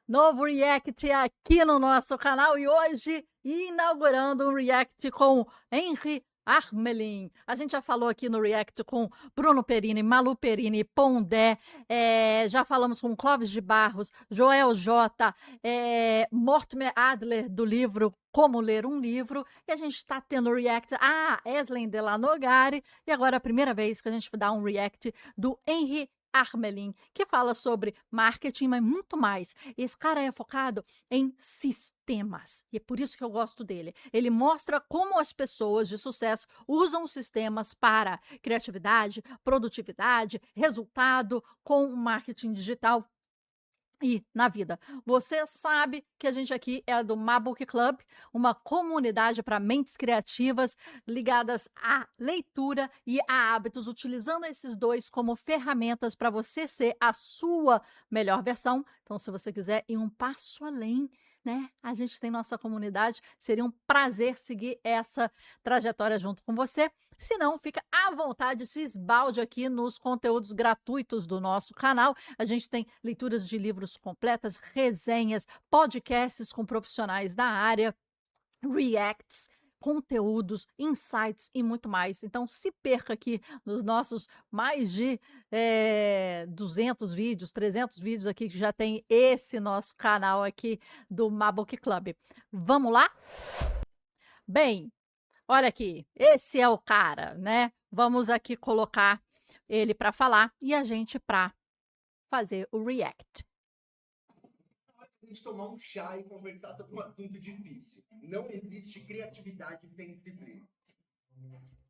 Novo react aqui no nosso canal e hoje inaugurando um react com Henri Armelin. A gente já falou aqui no react com Bruno Perini, Malu Perini, Pondé, já falamos com Clóvis de Barros, Joel J, Mortimer Adler do livro Como Ler um Livro, e a gente está tendo react a Eslen Delanogari, e agora é a primeira vez que a gente dá um react do Henri Armelin, que fala sobre marketing, mas muito mais. Esse cara é focado em sistemas, e é por isso que eu gosto dele. Ele mostra como as pessoas de sucesso usam sistemas para criatividade, produtividade, resultado com o marketing digital e na vida. Você sabe que a gente aqui é do Mabook Club, uma comunidade para mentes criativas ligadas à leitura e a hábitos, utilizando esses dois como ferramentas para você ser a sua melhor versão. Então, se você quiser ir um passo além, né? A gente tem nossa comunidade. Seria um prazer seguir essa trajetória junto com você. Se não, fica à vontade, se esbalde aqui nos conteúdos gratuitos do nosso canal. A gente tem leituras de livros completas, resenhas, podcasts com profissionais da área, reacts, conteúdos, insights e muito mais. Então, se perca aqui nos nossos mais de 200 vídeos, 300 vídeos aqui que já tem esse nosso canal aqui do Mabook Club. Vamos lá? Bem, olha aqui, esse é o cara, né? Vamos aqui colocar ele para falar e a gente para fazer o react. A gente tomar um chá e conversar sobre um assunto difícil. Não existe criatividade sem disciplina.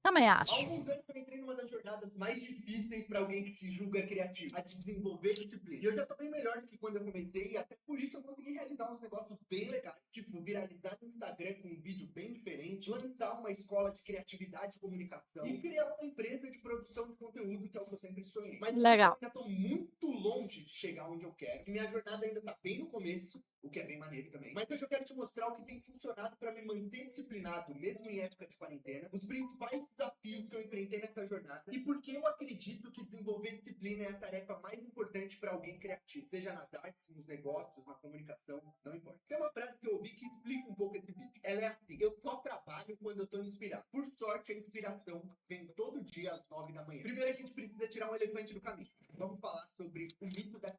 Também Há acho. alguns anos eu entrei numa das jornadas mais difíceis para alguém que se julga criativo, a de desenvolver disciplina. E eu já tô bem melhor do que quando eu comecei, e até por isso eu consegui realizar uns negócios bem legais. Tipo, viralizar no Instagram com um vídeo bem diferente, lançar uma escola de criatividade e comunicação e criar uma empresa de produção de conteúdo, que é o que eu sempre sonhei. Mas Legal. eu ainda tô muito longe de chegar onde eu quero. E minha jornada ainda tá bem no começo, o que é bem maneiro também. Mas hoje eu quero te mostrar o que tem funcionado para me manter disciplinado, mesmo em época de quarentena, os principais desafios que eu enfrentei nessa jornada e por que eu acredito que desenvolver disciplina é a tarefa mais importante para alguém criativo, seja nas artes, nos negócios, na comunicação, não importa. Tem uma frase que eu ouvi que explica um pouco esse vídeo. Ela é assim: eu só trabalho quando eu tô inspirado. Por sorte, a inspiração vem todo dia às 9 da manhã. Primeiro a gente precisa tirar um elefante do caminho. Vamos falar sobre o mito da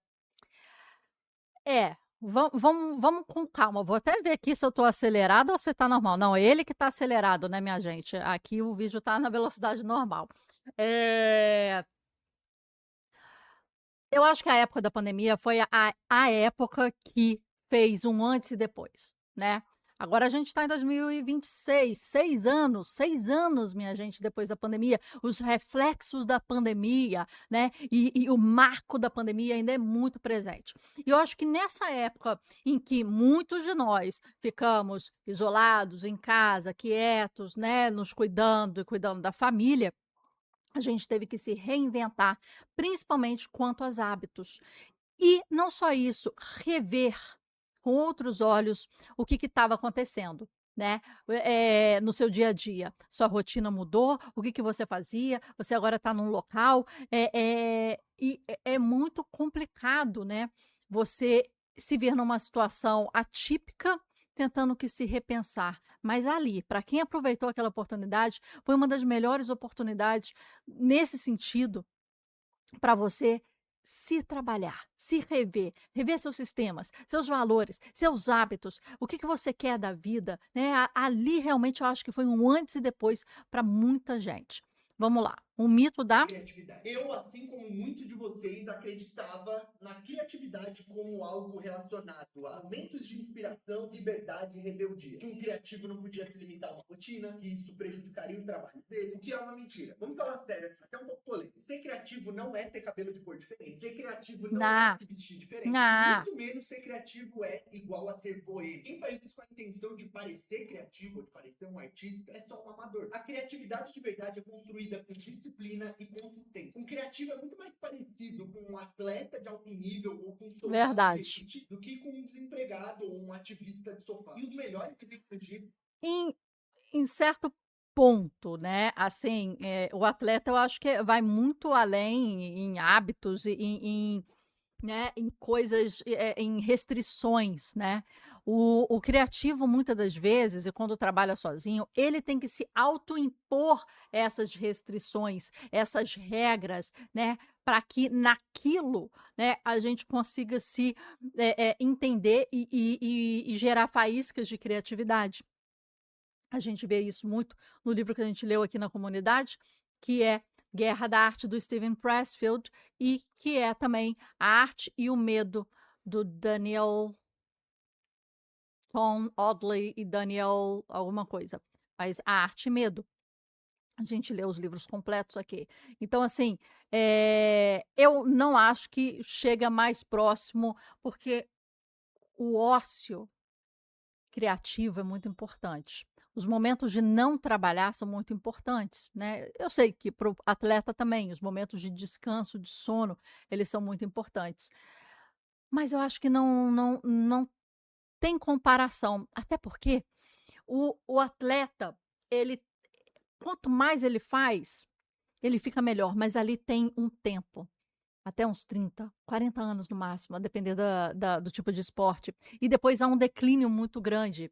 Vamos com calma. Vou até ver aqui se eu estou acelerado ou se está normal. Não, é ele que está acelerado, né, minha gente? Aqui o vídeo está na velocidade normal. É, Eu acho que a época da pandemia foi a época que fez um antes e depois, né? Agora a gente está em 2026, 6 anos, minha gente, depois da pandemia, os reflexos da pandemia, né? E o marco da pandemia ainda é muito presente. E eu acho que nessa época em que muitos de nós ficamos isolados em casa, quietos, né? Nos cuidando e cuidando da família, a gente teve que se reinventar, principalmente quanto aos hábitos. E não só isso, rever com outros olhos o que estava acontecendo, né? No seu dia a dia. Sua rotina mudou, o que você fazia, você agora está num local, e é muito complicado, né? Você se ver numa situação atípica, tentando que se repensar. Mas ali, para quem aproveitou aquela oportunidade, foi uma das melhores oportunidades nesse sentido para você se trabalhar, se rever, rever seus sistemas, seus valores, seus hábitos, o que você quer da vida, né? Ali realmente eu acho que foi um antes e depois para muita gente. Vamos lá, o mito da criatividade. Eu, assim como muitos de vocês, acreditava na criatividade como algo relacionado a momentos de inspiração, liberdade e rebeldia. Que um criativo não podia se limitar a uma rotina, que isso prejudicaria o trabalho dele, o que é uma mentira. Vamos falar sério, até um pouco polêmico. Ser criativo não é ter cabelo de cor diferente. Ser criativo não é na se vestir diferente. na Muito menos ser criativo é igual a ser boêmio. Quem faz isso com a intenção de parecer criativo, ou de parecer um artista, é só um amador. A criatividade de verdade é construída com disciplina e consistência. Um criativo é muito mais parecido com um atleta de alto nível ou com um soldado de verdade. elite do que com um desempregado ou um ativista de sofá. E os melhores exemplos disso Em, em certo ponto, né? Assim, o atleta eu acho que vai muito além em hábitos e em né, em coisas, em restrições, né. O criativo, muitas das vezes, e quando trabalha sozinho, ele tem que se autoimpor essas restrições, essas regras, né, para que naquilo, né, a gente consiga se, entender e gerar faíscas de criatividade. A gente vê isso muito no livro que a gente leu aqui na comunidade, que é Guerra da Arte, do Steven Pressfield, e que é também A Arte e o Medo, do Daniel Tom Audley e Daniel alguma coisa. Mas A Arte e Medo. A gente lê os livros completos aqui. Então, assim, eu não acho que chega mais próximo, porque o ócio criativo é muito importante. Os momentos de não trabalhar são muito importantes, né? Eu sei que para o atleta também, os momentos de descanso, de sono, eles são muito importantes. Mas eu acho que não tem comparação. Até porque o atleta, ele, quanto mais ele faz, ele fica melhor, mas ali tem um tempo. Até uns 30, 40 anos no máximo, a depender do tipo de esporte. E depois há um declínio muito grande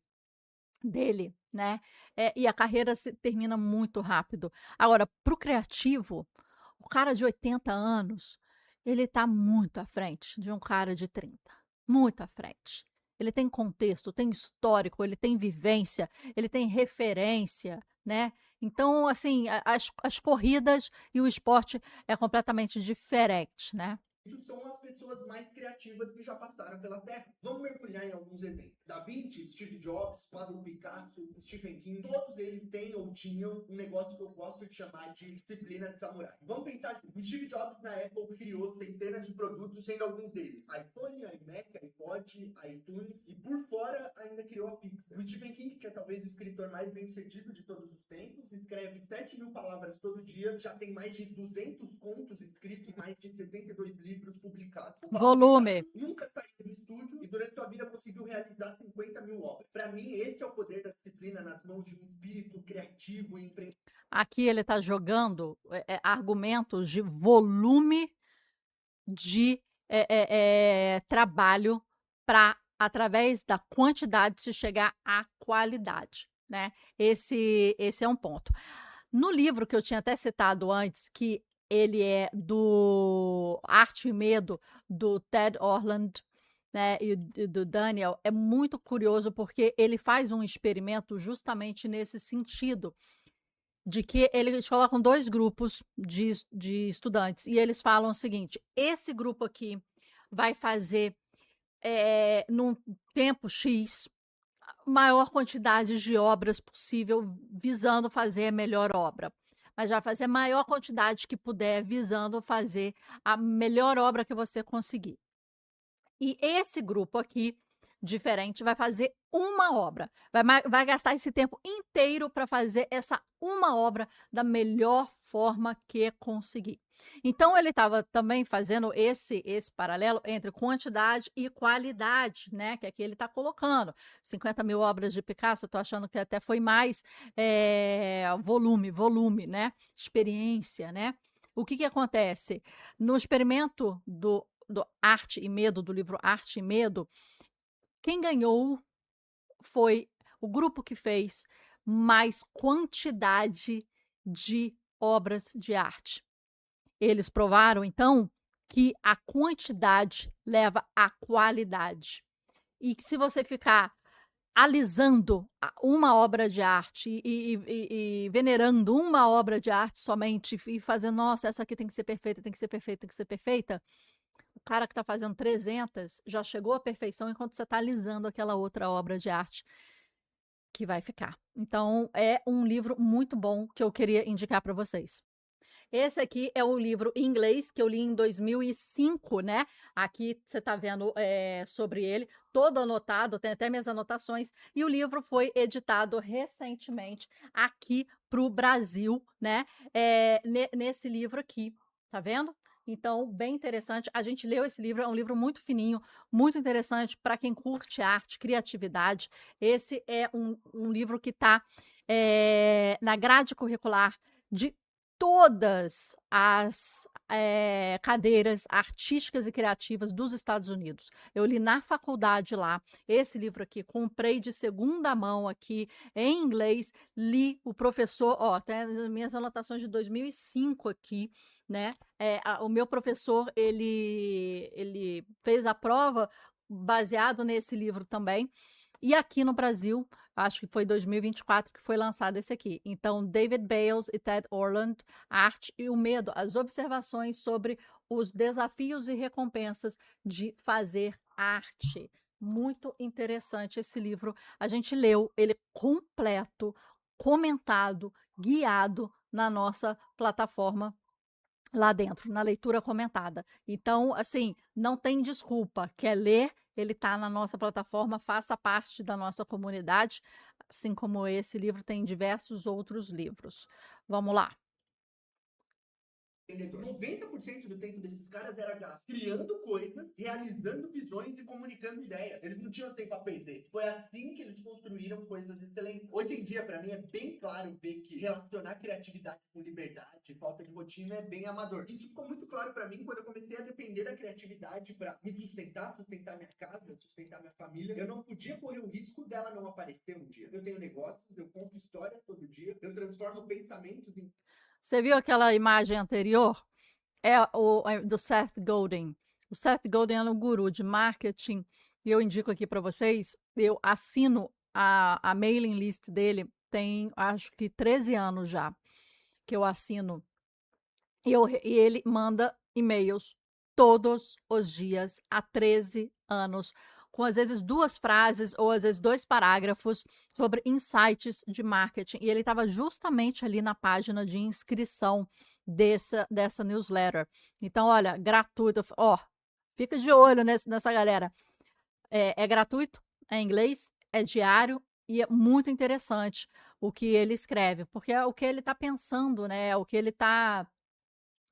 dele, né, e a carreira se termina muito rápido. Agora, para o criativo, o cara de 80 anos, ele está muito à frente de um cara de 30, muito à frente. Ele tem contexto, tem histórico, ele tem vivência, ele tem referência, né. Então, assim, a as corridas e o esporte é completamente diferente, né. Isso são as pessoas mais criativas que já passaram pela Terra. Vamos mergulhar em alguns exemplos. Da Vinci, Steve Jobs, Pablo Picasso, Stephen King, todos eles têm ou tinham um negócio que eu gosto de chamar de disciplina de samurai. Vamos pensar junto. O Steve Jobs na Apple criou centenas de produtos, sendo alguns deles iPhone, iMac, iPod, iTunes, e por fora ainda criou a Pixar. O Stephen King, que é talvez o escritor mais bem-sucedido de todos os tempos, escreve 7.000 palavras todo dia, já tem mais de 200 contos escritos, mais de 72 livros publicados. O Pablo Volume. Picasso nunca saiu do estúdio e durante sua vida conseguiu realizar 50.000 obras. Para mim, esse é o poder da disciplina nas mãos de um espírito criativo e empreendedor. Aqui ele está jogando, argumentos de volume de, trabalho para, através da quantidade, se chegar à qualidade, né. Esse é um ponto. No livro que eu tinha até citado antes, que ele é do Arte e Medo, do Ted Orland, né, e do Daniel, é muito curioso, porque ele faz um experimento justamente nesse sentido, de que eles colocam 2 grupos de estudantes e eles falam o seguinte: "Esse grupo aqui vai fazer, num tempo X, maior quantidade de obras possível, visando fazer a melhor obra. Mas vai fazer a maior quantidade que puder, visando fazer a melhor obra que você conseguir. E esse grupo aqui, diferente, vai fazer uma obra. Vai gastar esse tempo inteiro para fazer essa uma obra da melhor forma que conseguir. Então, ele estava também fazendo esse paralelo entre quantidade e qualidade, né? Que aqui ele está colocando. 50.000 obras de Picasso, eu estou achando que até foi mais volume, né? Experiência, né? O que acontece? No experimento do Arte e Medo, do livro Arte e Medo, quem ganhou foi o grupo que fez mais quantidade de obras de arte. Eles provaram, então, que a quantidade leva à qualidade. E que se você ficar alisando uma obra de arte e venerando uma obra de arte somente e fazendo, nossa, essa aqui tem que ser perfeita, tem que ser perfeita, tem que ser perfeita, o cara que está fazendo 300 já chegou à perfeição, enquanto você está alisando aquela outra obra de arte que vai ficar. Então, é um livro muito bom que eu queria indicar para vocês. Esse aqui é o livro em inglês que eu li em 2005, né? Aqui você está vendo sobre ele, todo anotado, tem até minhas anotações. E o livro foi editado recentemente aqui para o Brasil, né? Nesse livro aqui, tá vendo? Então, bem interessante. A gente leu esse livro, é um livro muito fininho, muito interessante para quem curte arte, criatividade. Esse é um livro que está na grade curricular de todas cadeiras artísticas e criativas dos Estados Unidos. Eu li na faculdade lá, esse livro aqui, comprei de segunda mão aqui, em inglês, li o professor, ó, tem as minhas anotações de 2005 aqui, né? O meu professor, ele fez a prova baseado nesse livro também. E aqui no Brasil, acho que foi 2024 que foi lançado esse aqui. Então, David Bales e Ted Orland, A Arte e o Medo, as observações sobre os desafios e recompensas de fazer arte. Muito interessante esse livro. A gente leu ele completo, comentado, guiado na nossa plataforma lá dentro, na leitura comentada. Então, assim, não tem desculpa. Quer ler? Ele está na nossa plataforma, faça parte da nossa comunidade, assim como esse livro tem diversos outros livros. Vamos lá. 90% do tempo desses caras era gasto criando coisas, realizando visões e comunicando ideias. Eles não tinham tempo a perder. Foi assim que eles construíram coisas excelentes. Hoje em dia, para mim, é bem claro ver que relacionar criatividade com liberdade, falta de rotina, é bem amador. Isso ficou muito claro para mim quando eu comecei a depender da criatividade para me sustentar, sustentar minha casa, sustentar minha família. Eu não podia correr o risco dela não aparecer um dia. Eu tenho negócios, eu conto histórias todo dia, eu transformo pensamentos em Você viu aquela imagem anterior? É do Seth Godin. O Seth Godin é um guru de marketing. E eu indico aqui para vocês, eu assino a mailing list dele, tem acho que 13 anos já que eu assino. E ele manda e-mails todos os dias há 13 anos, com às vezes 2 frases ou às vezes 2 parágrafos sobre insights de marketing. E ele estava justamente ali na página de inscrição dessa newsletter. Então, olha, gratuito. Ó, fica de olho nessa galera. É gratuito, é em inglês, é diário e é muito interessante o que ele escreve, porque é o que ele está pensando, né? É o que ele está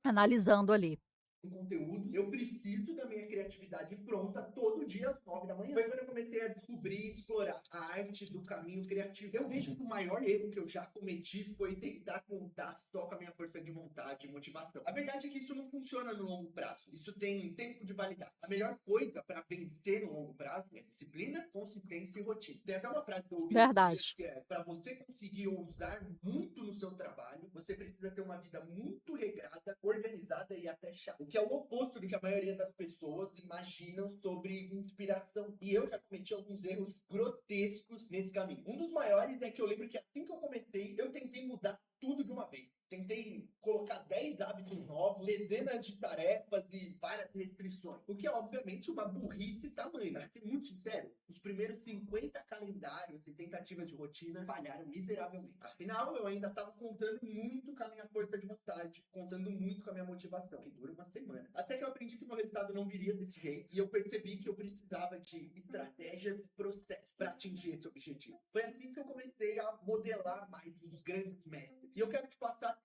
analisando ali. Conteúdo, eu preciso da minha criatividade pronta todo dia às 9 da manhã. Foi quando eu comecei a descobrir e explorar a arte do caminho criativo. Eu vejo que o maior erro que eu já cometi foi tentar contar só com a minha força de vontade e motivação. A verdade é que isso não funciona no longo prazo. Isso tem tempo de validade. A melhor coisa para vencer no longo prazo é disciplina, consistência e rotina. Tem até uma frase que eu ouvi Verdade. que é: para você conseguir ousar muito no seu trabalho, você precisa ter uma vida muito regrada, organizada e até chata. Que é o oposto do que a maioria das pessoas imaginam sobre inspiração. E eu já cometi alguns erros grotescos nesse caminho. Um dos maiores é que eu lembro que assim que eu comecei, eu tentei mudar tudo de uma vez. Tentei colocar 10 hábitos novos, dezenas de tarefas e várias restrições. O que é, obviamente, uma burrice tamanha. Para ser muito sincero, os primeiros 50 calendários e tentativas de rotina falharam miseravelmente. Afinal, eu ainda estava contando muito com a minha força de vontade, contando muito com a minha motivação, que dura uma semana. Até que eu aprendi que o meu resultado não viria desse jeito e eu percebi que eu precisava de estratégias e processos para atingir esse objetivo. Foi assim que eu comecei a modelar mais os grandes mestres. E eu quero te passar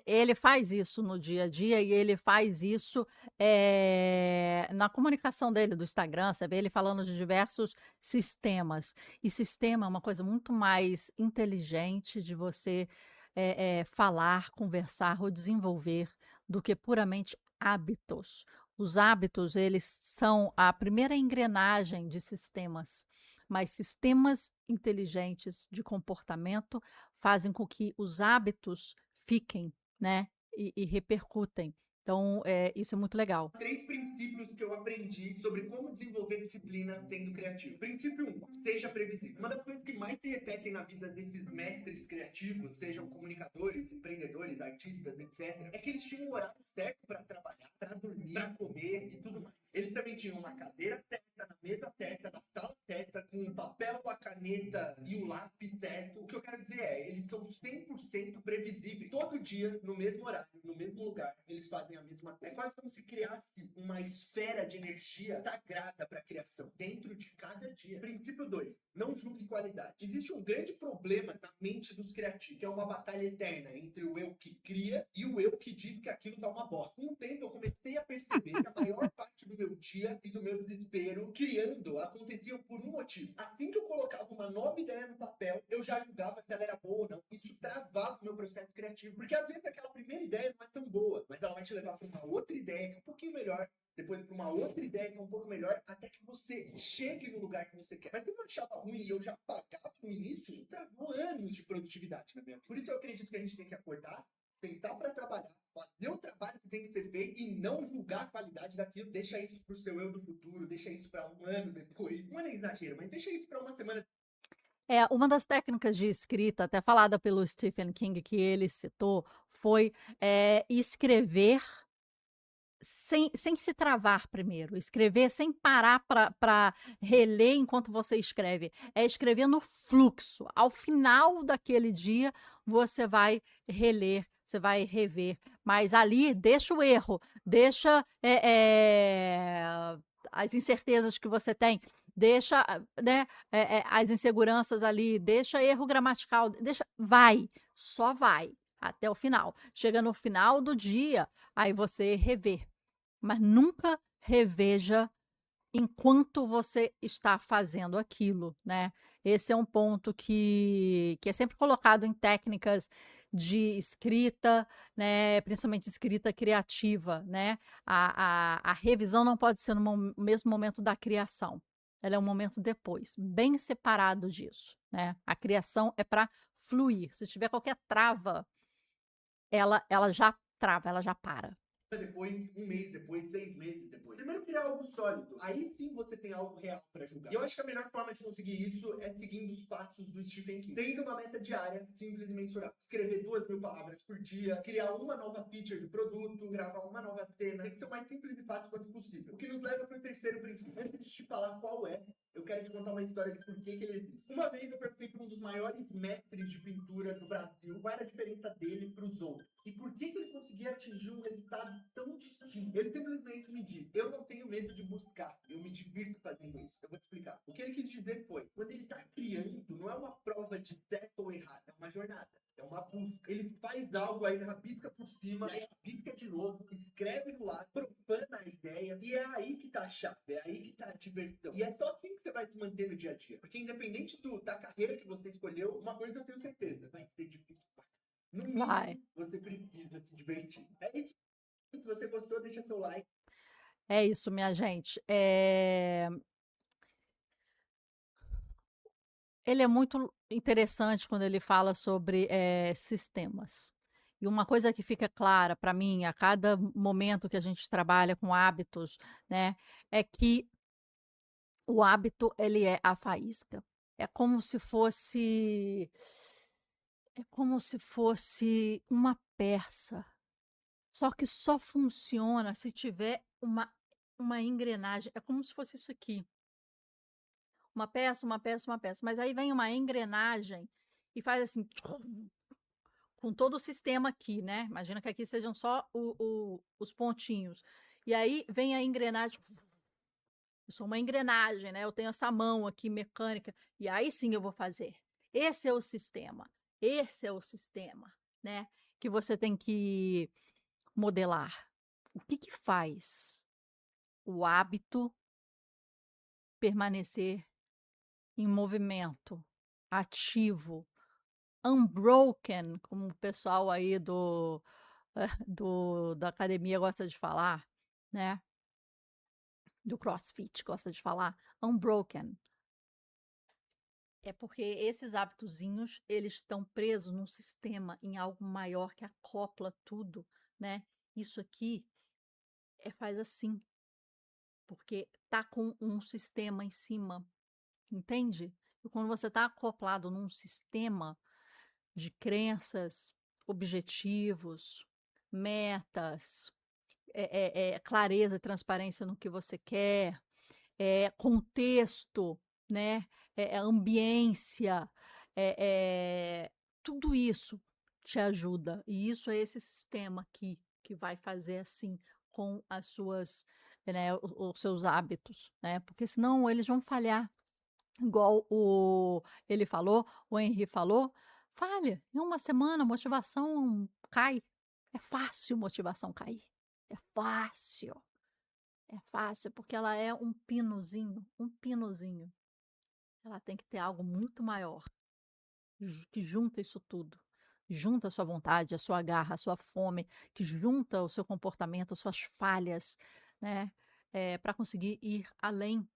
Ele faz isso no dia a dia e ele faz isso na comunicação dele do Instagram. Você vê ele falando de diversos sistemas. E sistema é uma coisa muito mais inteligente de você falar, conversar ou desenvolver do que puramente hábitos. Os hábitos, eles são a primeira engrenagem de sistemas, mas sistemas inteligentes de comportamento fazem com que os hábitos fiquem, né, e repercutem. Então, isso é muito legal. 3 princípios que eu aprendi sobre como desenvolver disciplina sendo criativo. Princípio 1, seja previsível. Uma das coisas que mais se repetem na vida desses mestres criativos, sejam comunicadores, empreendedores, artistas, etc., é que eles tinham um horário certo para trabalhar, para dormir, para comer e tudo mais. Eles também tinham uma cadeira certa, na mesa certa, na sala certa, com o papel, a caneta e o lápis certo. O que eu quero dizer é, eles são 100% previsíveis. Todo dia, no mesmo horário, no mesmo lugar, eles fazem a mesma coisa. É quase como se criasse uma esfera de energia sagrada para a criação, dentro de cada dia. Princípio 2. Não julgue qualidade. Existe um grande problema na mente dos criativos, que é uma batalha eterna entre o eu que cria e o eu que diz que aquilo tá uma bosta. Com o tempo, eu comecei a perceber que a maior parte do meu dia e do meu desespero criando aconteciam por um motivo. Assim que eu colocava uma nova ideia no papel, eu já julgava se ela era boa ou não. Isso travava o meu processo criativo. Porque às vezes aquela primeira ideia não é tão boa, mas ela vai te levar para uma outra ideia que é um pouquinho melhor, depois para uma outra ideia que é um pouco melhor, até que você chegue no lugar que você quer. Mas como eu achava ruim e eu já pagava no início, isso travou anos de produtividade na minha vida. Por isso eu acredito que a gente tem que acordar, sentar para trabalhar, fazer o trabalho que tem que ser feito e não julgar a qualidade daquilo. Deixa isso pro seu eu do futuro, deixa isso para um ano depois. Não é exagero, mas deixa isso para uma semana. Uma das técnicas de escrita, até falada pelo Stephen King, que ele citou, foi escrever sem se travar primeiro, escrever sem parar para reler enquanto você escreve. É escrever no fluxo. Ao final daquele dia, você vai reler, você vai rever. Mas ali, deixa o erro, deixa as incertezas que você tem, deixa né, as inseguranças ali, deixa erro gramatical, deixa, vai, só vai até o final. Chega no final do dia, aí você revê, mas nunca reveja enquanto você está fazendo aquilo, né? Esse é um ponto que é sempre colocado em técnicas de escrita, né? Principalmente escrita criativa, né? A revisão não pode ser no mesmo momento da criação. Ela é um momento depois, bem separado disso, né? A criação é para fluir. Se tiver qualquer trava, ela já trava, ela já para. Depois, um mês depois, 6 meses depois. Primeiro criar algo sólido. Aí sim você tem algo real para julgar. E eu acho que a melhor forma de conseguir isso é seguindo os passos do Stephen King. Tendo uma meta diária, simples e mensurável. Escrever 2.000 palavras por dia, criar uma nova feature do produto, gravar uma nova cena. Tem que ser o mais simples e fácil quanto possível. O que nos leva para o terceiro princípio. Antes de te falar qual é, eu quero te contar uma história de por que ele existe. Uma vez eu perguntei para um dos maiores mestres de pintura do Brasil qual era a diferença dele para os outros. E por que ele conseguia atingir um resultado tão distinto? Ele simplesmente me disse: eu não tenho medo de buscar, eu me divirto fazendo isso. Eu vou te explicar. O que ele quis dizer foi: quando ele está criando, não é uma prova de certo ou errado, é uma jornada. É uma busca. Ele faz algo, aí rabisca por cima, aí rabisca de novo, escreve no lado, profana a ideia, e é aí que tá a chave, é aí que tá a diversão. E é só assim que você vai se manter no dia a dia. Porque independente da carreira que você escolheu, uma coisa eu tenho certeza: vai ser difícil. No Vai. mínimo, você precisa se divertir. É isso. Se você gostou, deixa seu like. É isso, minha gente. Ele é muito interessante quando ele fala sobre sistemas. E uma coisa que fica clara para mim a cada momento que a gente trabalha com hábitos, né, é que o hábito ele é a faísca. É como se fosse é como se fosse uma peça. Só que só funciona se tiver uma engrenagem. É como se fosse isso aqui. Uma peça, uma peça, uma peça. Mas aí vem uma engrenagem e faz assim, com todo o sistema aqui, né? Imagina que aqui sejam só os pontinhos. E aí vem a engrenagem. Eu sou uma engrenagem, né? Eu tenho essa mão aqui mecânica. E aí sim eu vou fazer. Esse é o sistema. Esse é o sistema, né? Que você tem que modelar. O que que faz o hábito permanecer em movimento, ativo, unbroken, como o pessoal aí da academia gosta de falar, né? Do CrossFit gosta de falar, unbroken. É porque esses hábitozinhos, eles estão presos num sistema, em algo maior que acopla tudo, né? Isso aqui faz assim, porque tá com um sistema em cima, entende? E quando você está acoplado num sistema de crenças, objetivos, metas, clareza e transparência no que você quer, contexto, né? Ambiência, tudo isso te ajuda. E isso é esse sistema aqui que vai fazer assim com as suas, né, os seus hábitos, né? Porque senão eles vão falhar. Igual ele falou, o Henry falou, falha. Em uma semana a motivação cai. É fácil motivação cair. É fácil. É fácil porque ela é um pinozinho, um pinozinho. Ela tem que ter algo muito maior que junta isso tudo. junta a sua vontade, a sua garra, a sua fome, que junta o seu comportamento, as suas falhas, né, para conseguir ir além.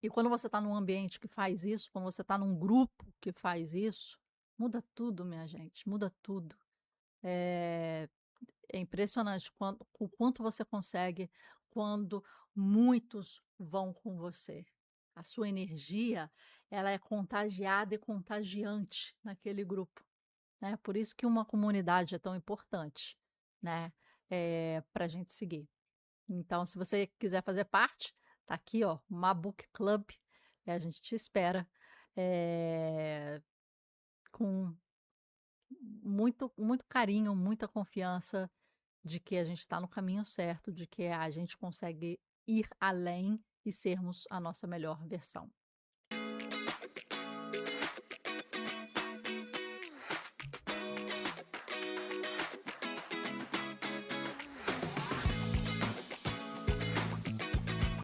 E quando você está num ambiente que faz isso, quando você está num grupo que faz isso, muda tudo, minha gente, muda tudo. Eh, É impressionante o quanto você consegue quando muitos vão com você. A sua energia, ela é contagiada e contagiante naquele grupo, né. Por isso que uma comunidade é tão importante, né, para a gente seguir. Então, se você quiser fazer parte, tá aqui, ó, Mabook Club, a gente te espera, com muito carinho, muita confiança de que a gente está no caminho certo, de que a gente consegue ir além e sermos a nossa melhor versão.